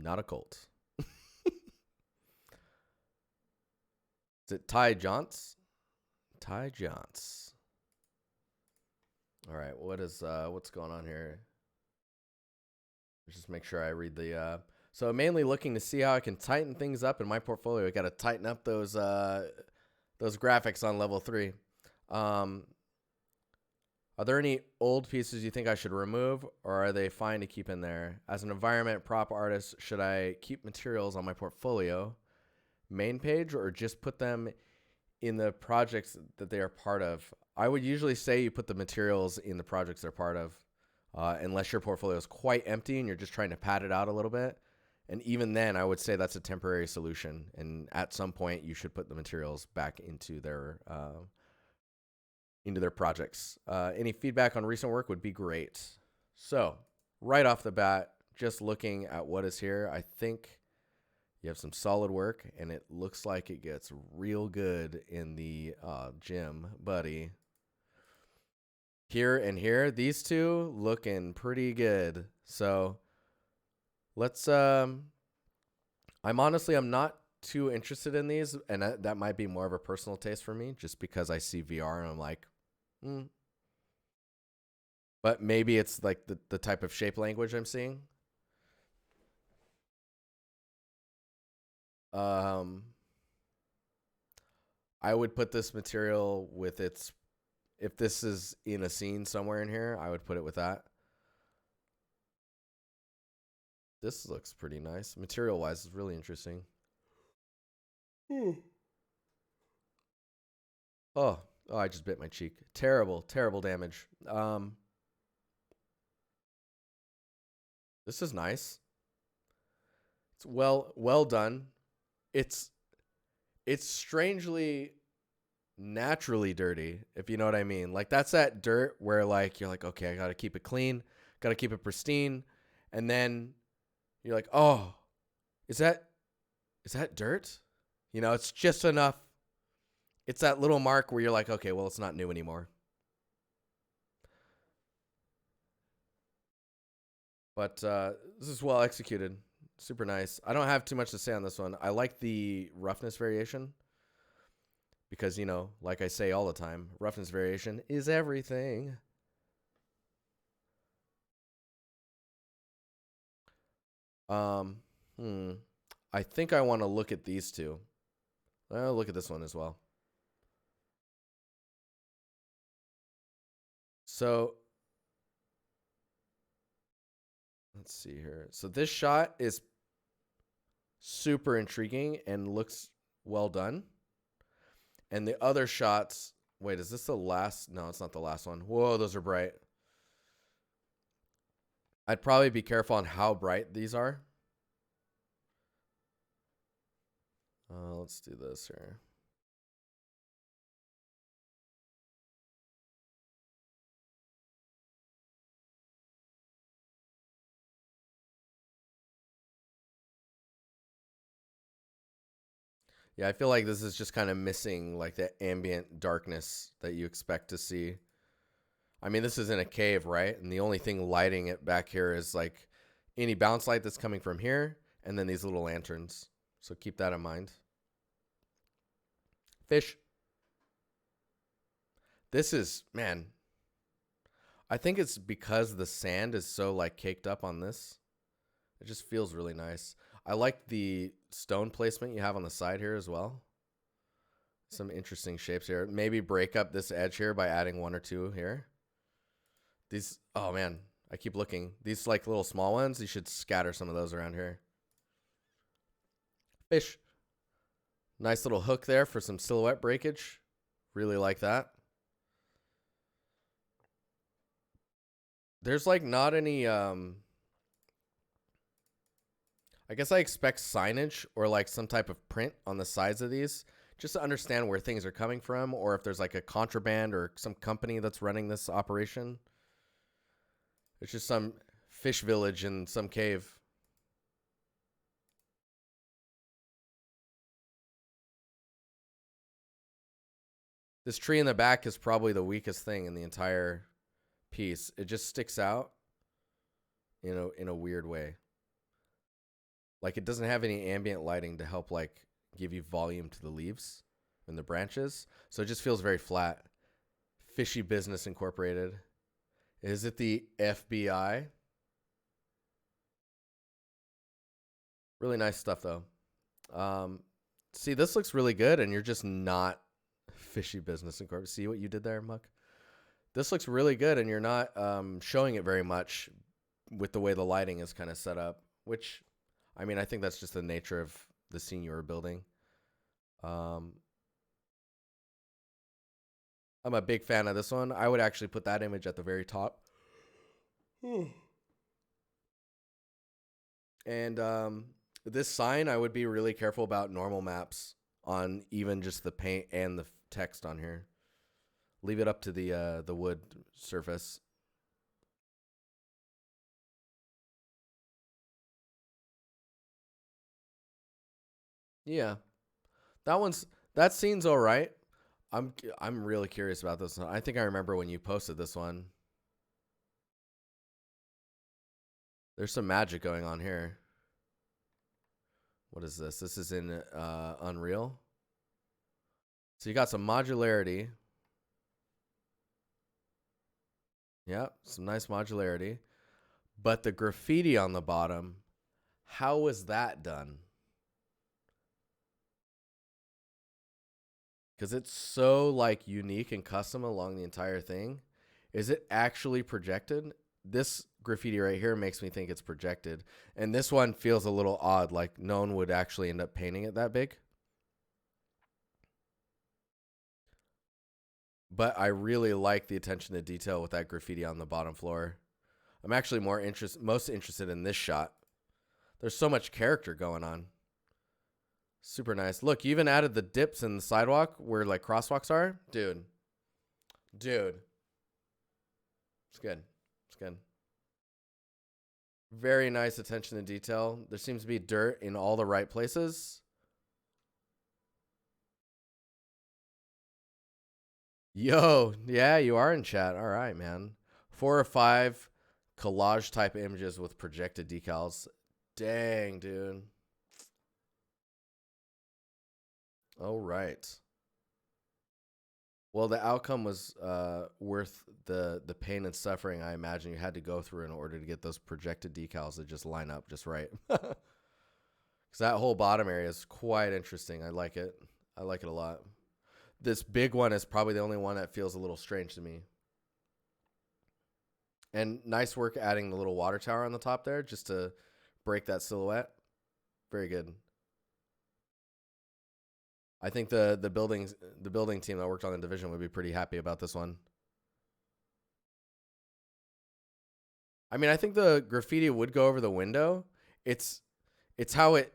Not a cult. Is it Jontz? Jontz. All right, what's going on here? Just make sure I read the. So mainly looking to see how I can tighten things up in my portfolio. I got to tighten up those graphics on level 3. Are there any old pieces you think I should remove, or are they fine to keep in there? As an environment prop artist, should I keep materials on my portfolio main page or just put them in the projects that they are part of? I would usually say you put the materials in the projects they're part of, unless your portfolio is quite empty and you're just trying to pad it out a little bit. And even then, I would say that's a temporary solution. And at some point, you should put the materials back into their projects. Any feedback on recent work would be great. So right off the bat, just looking at what is here, I think you have some solid work, and it looks like it gets real good in the gym, buddy. Here and here, these two looking pretty good. So let's I'm not too interested in these, and that might be more of a personal taste for me, just because I see VR and I'm like, but maybe it's like the type of shape language I'm seeing. I would put this material with its, if this is in a scene somewhere in here, I would put it with that. This looks pretty nice. Material wise, it's really interesting. Oh, I just bit my cheek. Terrible, terrible damage. This is nice. It's well done. It's strangely naturally dirty, if you know what I mean. Like, that's that dirt where like you're like, okay, I gotta keep it clean, gotta keep it pristine, and then you're like, oh, is that dirt? You know, it's just enough. It's that little mark where you're like, okay, well, it's not new anymore. But this is well executed. Super nice. I don't have too much to say on this one. I like the roughness variation because, you know, like I say all the time, roughness variation is everything. I think I want to look at these two. I'll look at this one as well. So let's see here. So this shot is super intriguing and looks well done. And the other shots, wait, is this the last? No, it's not the last one. Whoa, those are bright. I'd probably be careful on how bright these are. Let's do this here. Yeah, I feel like this is just kind of missing like the ambient darkness that you expect to see. I mean, this is in a cave, right? And the only thing lighting it back here is like any bounce light that's coming from here, and then these little lanterns. So keep that in mind. Fish. This is, man, I think it's because the sand is so like caked up on this. It just feels really nice. I like the stone placement you have on the side here as well. Some interesting shapes here. Maybe break up this edge here by adding 1 or 2 here. These, oh man, I keep looking. These like little small ones, you should scatter some of those around here. Fish. Nice little hook there for some silhouette breakage. Really like that. There's like not any, I guess I expect signage or like some type of print on the sides of these just to understand where things are coming from, or if there's like a contraband or some company that's running this operation. It's just some fish village in some cave. This tree in the back is probably the weakest thing in the entire piece. It just sticks out in a weird way. Like it doesn't have any ambient lighting to help like give you volume to the leaves and the branches. So it just feels very flat. Fishy Business Incorporated. Is it the FBI? Really nice stuff though. See, this looks really good, and you're just not Fishy Business Incorporated. See what you did there, Muck? This looks really good, and you're not showing it very much with the way the lighting is kind of set up, which, I mean, I think that's just the nature of the scene you were building. I'm a big fan of this one. I would actually put that image at the very top. And this sign, I would be really careful about normal maps on even just the paint and the text on here. Leave it up to the wood surface. Yeah, that scene's all right. I'm really curious about this one. I think I remember when you posted this one. There's some magic going on here. What is this? This is in Unreal. So you got some modularity. Yeah, some nice modularity. But the graffiti on the bottom, how was that done? Because it's so like unique and custom along the entire thing. Is it actually projected? This graffiti right here makes me think it's projected. And this one feels a little odd, like no one would actually end up painting it that big. But I really like the attention to detail with that graffiti on the bottom floor. I'm actually most interested in this shot. There's so much character going on. Super nice. Look, you even added the dips in the sidewalk where like crosswalks are. Dude. It's good. It's good. Very nice attention to detail. There seems to be dirt in all the right places. Yo, yeah, you are in chat. All right, man. 4 or 5 collage type images with projected decals. Dang, dude. All right. Well, the outcome was worth the pain and suffering I imagine you had to go through in order to get those projected decals to just line up just right. Because that whole bottom area is quite interesting. I like it. I like it a lot. This big one is probably the only one that feels a little strange to me. And nice work adding the little water tower on the top there just to break that silhouette. Very good. I think the building team that worked on the division would be pretty happy about this one. I mean, I think the graffiti would go over the window. It's how it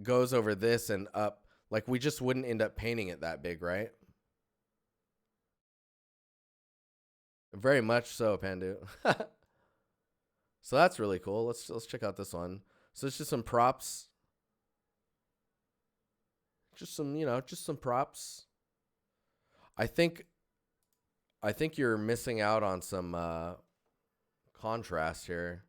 goes over this and up. Like we just wouldn't end up painting it that big, right? Very much so, Pandu. So that's really cool. Let's check out this one. So it's just some props. Just some props. I think you're missing out on some contrast here.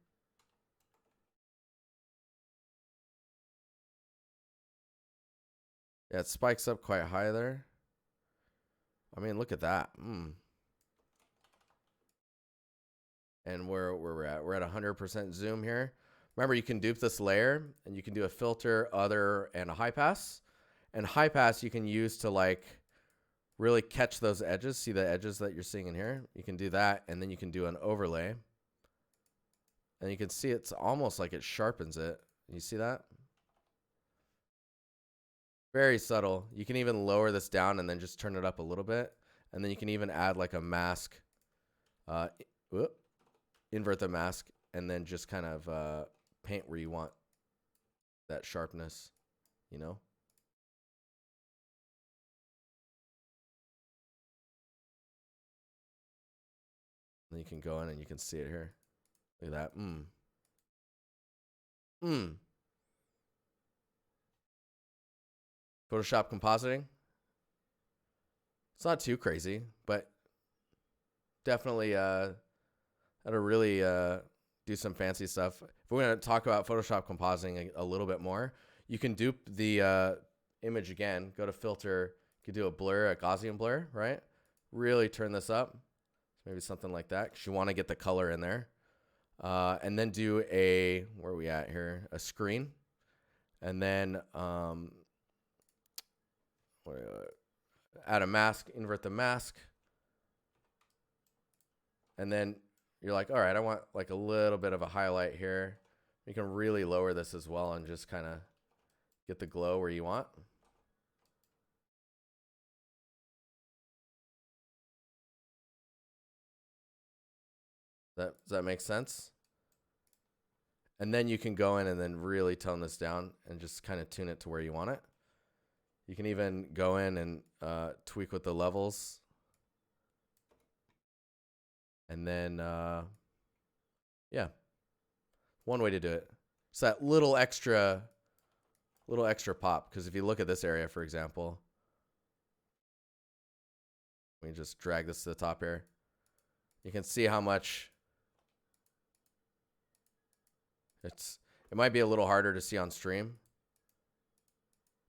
Yeah, it spikes up quite high there. I mean, look at that. And where we're at. We're at 100% zoom here. Remember, you can dupe this layer, and you can do a filter, other, and a high pass. And high pass you can use to like really catch those edges. See the edges that you're seeing in here? You can do that, and then you can do an overlay. And you can see it's almost like it sharpens it. You see that? Very subtle. You can even lower this down and then just turn it up a little bit. And then you can even add like a mask. Invert the mask and then just kind of paint where you want that sharpness, you know? Then you can go in and you can see it here. Look at that. Photoshop compositing. It's not too crazy, but definitely at a really do some fancy stuff. If we're going to talk about Photoshop compositing a little bit more, you can dupe the image again. Go to filter. You can do a blur, a Gaussian blur, right? Really turn this up. Maybe something like that, because you want to get the color in there. And then do a, where are we at here? A screen. And then add a mask, invert the mask. And then you're like, all right, I want like a little bit of a highlight here. You can really lower this as well and just kind of get the glow where you want. Does that make sense? And then you can go in and then really tone this down and just kind of tune it to where you want it. You can even go in and tweak with the levels. And then, yeah, one way to do it. It's that little extra pop. Because if you look at this area, for example, let me just drag this to the top here. You can see how much it might be a little harder to see on stream,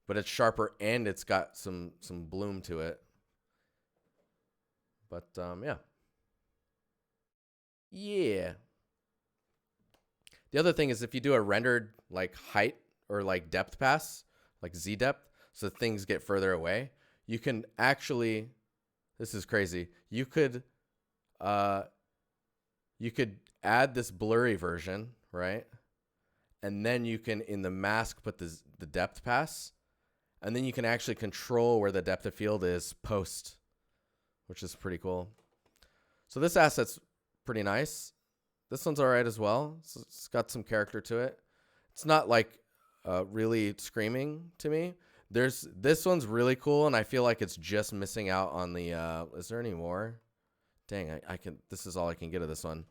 but it's sharper and it's got some bloom to it. But yeah. Yeah. The other thing is if you do a rendered like height or like depth pass, like Z depth, so things get further away, you can actually, this is crazy. You could add this blurry version, right? And then you can, in the mask, put the depth pass. And then you can actually control where the depth of field is post, which is pretty cool. So this asset's pretty nice. This one's all right as well. So it's got some character to it. It's not like really screaming to me. This one's really cool, and I feel like it's just missing out on the, is there any more? Dang, this is all I can get of this one.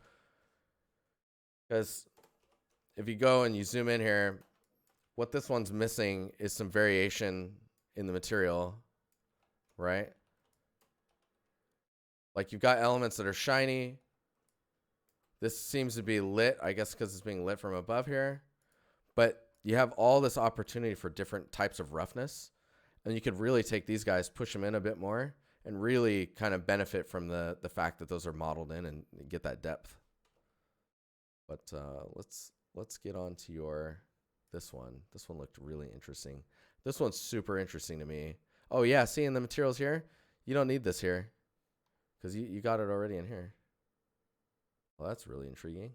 Because if you go and you zoom in here, what this one's missing is some variation in the material, right? Like you've got elements that are shiny. This seems to be lit, I guess because it's being lit from above here. But you have all this opportunity for different types of roughness. And you could really take these guys, push them in a bit more, and really kind of benefit from the fact that those are modeled in and get that depth. But let's get on to this one. This one looked really interesting. This one's super interesting to me. Oh yeah, seeing the materials here? You don't need this here because you got it already in here. Well, that's really intriguing.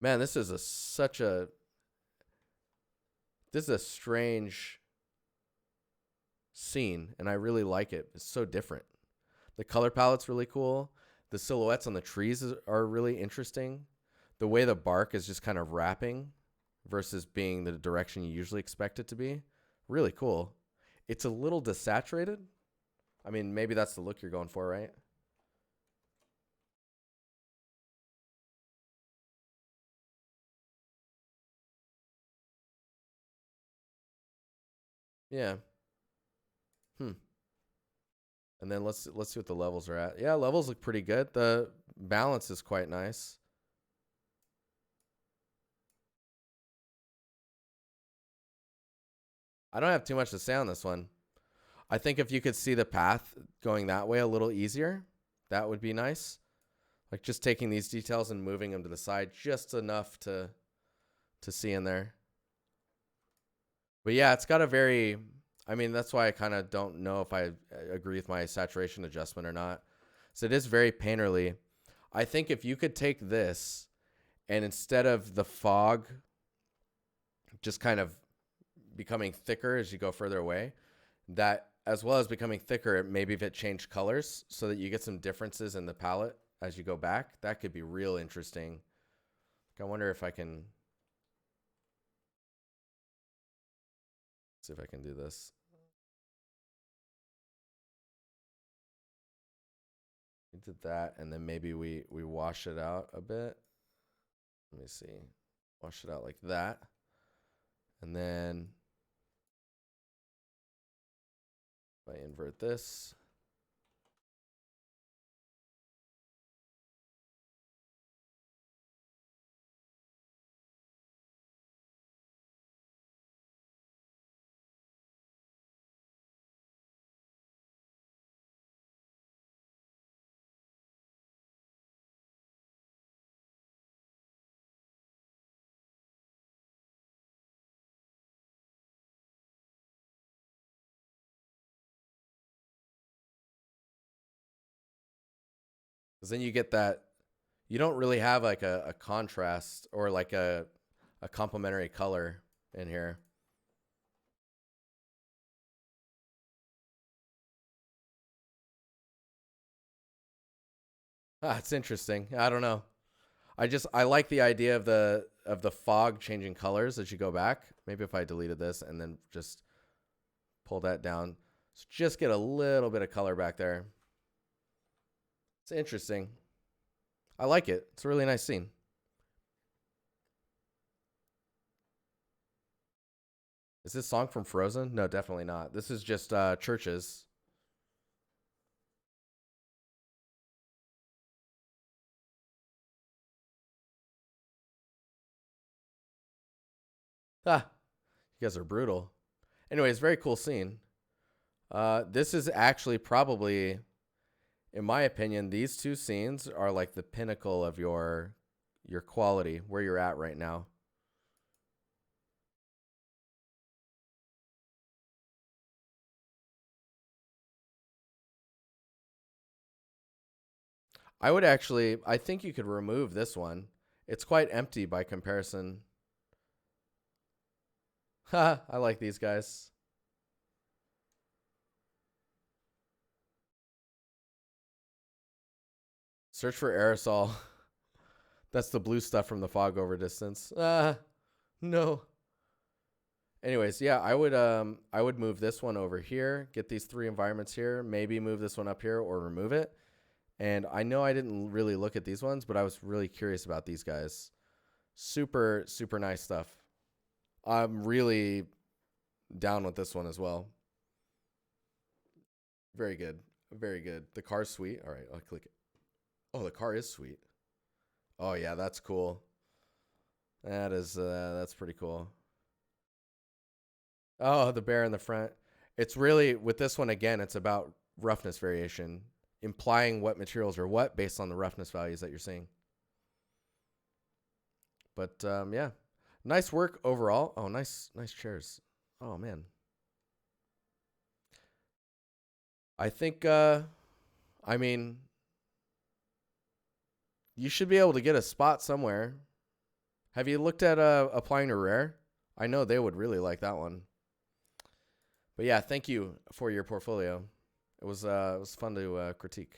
Man, this is a strange scene, and I really like it. It's so different. The color palette's really cool. The silhouettes on the trees are really interesting. The way the bark is just kind of wrapping versus being the direction you usually expect it to be. Really cool. It's a little desaturated. I mean, maybe that's the look you're going for, right? Yeah. And then let's see what the levels are at. Yeah, levels look pretty good. The balance is quite nice. I don't have too much to say on this one. I think if you could see the path going that way a little easier, that would be nice. Like just taking these details and moving them to the side just enough to see in there. But yeah, it's got a very, I mean, that's why I kind of don't know if I agree with my saturation adjustment or not. So it is very painterly. I think if you could take this and instead of the fog just kind of becoming thicker as you go further away, that as well as becoming thicker, maybe if it changed colors so that you get some differences in the palette as you go back, that could be real interesting. I wonder if I can see if I can do this. We did that, and then maybe we wash it out a bit. Let me see. Wash it out like that. And then if I invert this, Because then you get that, you don't really have like a contrast or like a complementary color in here. Ah, it's interesting. I don't know. I like the idea of the fog changing colors as you go back. Maybe if I deleted this and then just pull that down, so just get a little bit of color back there. It's interesting. I like it. It's a really nice scene. Is this song from Frozen? No, definitely not. This is just churches. Ah, you guys are brutal. Anyways, very cool scene. This is actually probably, in my opinion, these two scenes are like the pinnacle of your quality, where you're at right now. I think you could remove this one. It's quite empty by comparison. Ha, I like these guys. Search for aerosol. That's the blue stuff from the fog over distance. No. Anyways, yeah, I would move this one over here, get these three environments here, maybe move this one up here or remove it. And I know I didn't really look at these ones, but I was really curious about these guys. Super, super nice stuff. I'm really down with this one as well. Very good. Very good. The car's sweet. All right, I'll click it. Oh, the car is sweet. Oh yeah, that's cool. That's pretty cool. Oh, the bear in the front. It's really, with this one again, it's about roughness variation, implying what materials are what based on the roughness values that you're seeing. But yeah, nice work overall. Oh, nice chairs. Oh man, I think I mean, you should be able to get a spot somewhere. Have you looked at applying to Rare? I know they would really like that one. But yeah, thank you for your portfolio. It was fun to critique.